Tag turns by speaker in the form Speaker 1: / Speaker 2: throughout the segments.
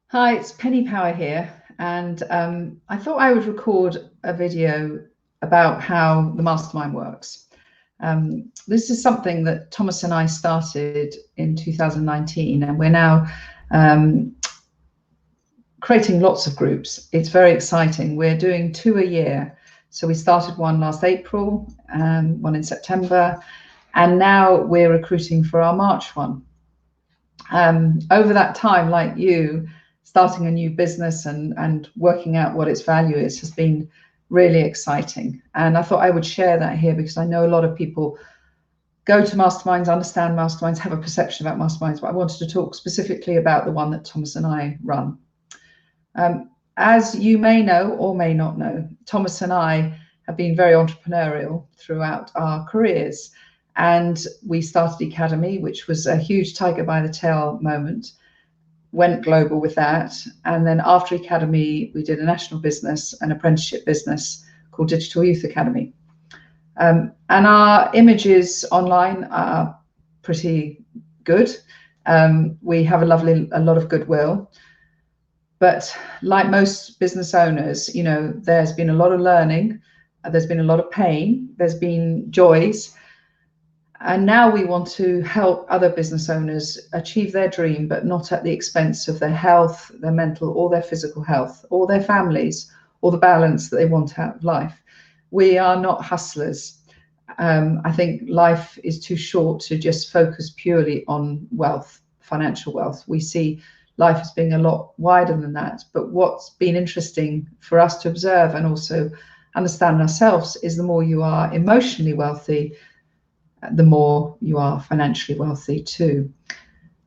Speaker 1: Hi, it's Penny Power here, and I thought I would record a video about how the Mastermind works. This is something that Thomas and I started in 2019, and we're now creating lots of groups. It's very exciting. We're doing 2 a year. So we started one last April, one in September, and now we're recruiting for our March one. Over that time, like you, starting a new business and working out what its value is has been really exciting. And I thought I would share that here because I know a lot of people go to masterminds, understand masterminds, have a perception about masterminds, but I wanted to talk specifically about the one that Thomas and I run. As you may know or may not know, Thomas and I have been very entrepreneurial throughout our careers. And we started Academy, which was a huge tiger by the tail moment, went global with that. And then after Academy, we did a national business, an apprenticeship business called Digital Youth Academy. And our images online are pretty good. We have a lot of goodwill. But like most business owners, you know, there's been a lot of learning, there's been a lot of pain, there's been joys. And now we want to help other business owners achieve their dream, but not at the expense of their health, their mental or their physical health, or their families, or the balance that they want out of life. We are not hustlers. I think life is too short to just focus purely on wealth, financial wealth. We see life as being a lot wider than that. But what's been interesting for us to observe and also understand ourselves is the more you are emotionally wealthy, the more you are financially wealthy too.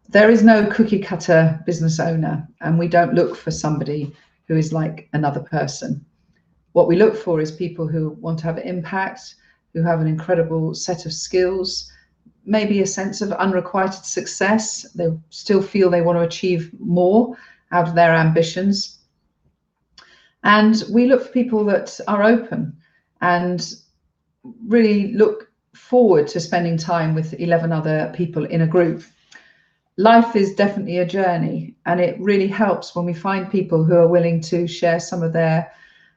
Speaker 1: There is no cookie cutter business owner, and we don't look for somebody who is like another person. What we look for is people who want to have an impact, who have an incredible set of skills, maybe a sense of unrequited success. They still feel they want to achieve more out of their ambitions. And we look for people that are open and really look forward to spending time with 11 other people in a group. Life is definitely a journey, and it really helps when we find people who are willing to share some of their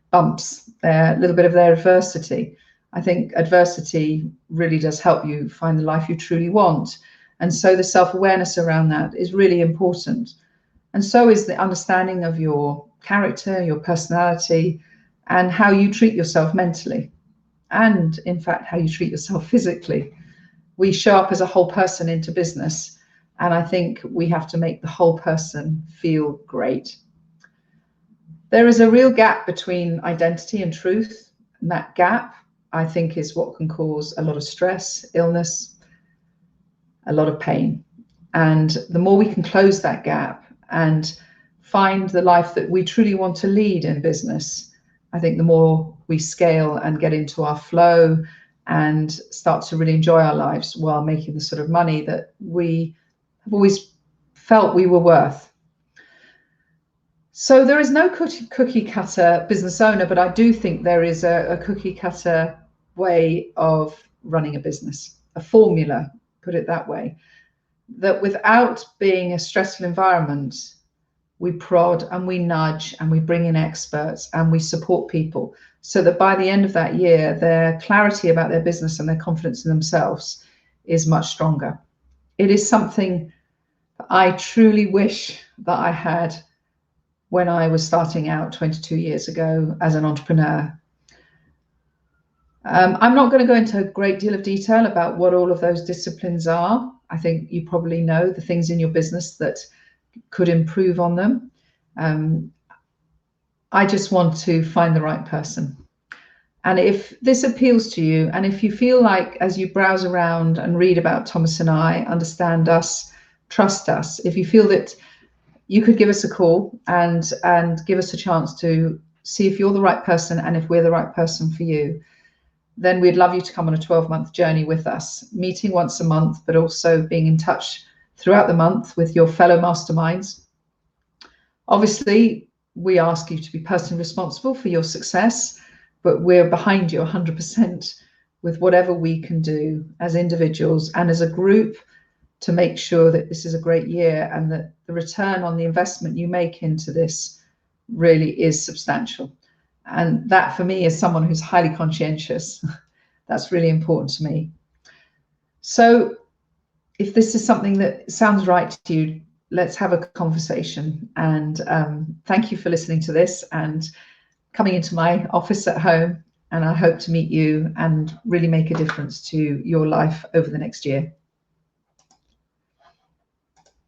Speaker 1: bumps, a little bit of their adversity. I think adversity really does help you find the life you truly want. And so the self-awareness around that is really important. And so is the understanding of your character, your personality, and how you treat yourself mentally. And in fact, how you treat yourself physically. We show up as a whole person into business. And I think we have to make the whole person feel great. There is a real gap between identity and truth. And that gap, I think, is what can cause a lot of stress, illness, a lot of pain. And the more we can close that gap and find the life that we truly want to lead in business, I think the more we scale and get into our flow and start to really enjoy our lives while making the sort of money that we have always felt we were worth. So there is no cookie cutter business owner, but I do think there is a cookie cutter way of running a business, a formula, put it that way, that without being a stressful environment, we prod and we nudge and we bring in experts and we support people so that by the end of that year, their clarity about their business and their confidence in themselves is much stronger. It is something that I truly wish that I had when I was starting out 22 years ago as an entrepreneur. I'm not going to go into a great deal of detail about what all of those disciplines are. I think you probably know the things in your business that could improve on them. I just want to find the right person. And if this appeals to you, and if you feel like as you browse around and read about Thomas and I, understand us, trust us, if you feel that you could give us a call and give us a chance to see if you're the right person and if we're the right person for you, then we'd love you to come on a 12-month journey with us, meeting once a month, but also being in touch throughout the month with your fellow masterminds. Obviously, we ask you to be personally responsible for your success, but we're behind you 100% with whatever we can do as individuals and as a group to make sure that this is a great year and that the return on the investment you make into this really is substantial. And that, for me, as someone who's highly conscientious, that's really important to me. So if this is something that sounds right to you, let's have a conversation. And thank you for listening to this and coming into my office at home. And I hope to meet you and really make a difference to your life over the next year.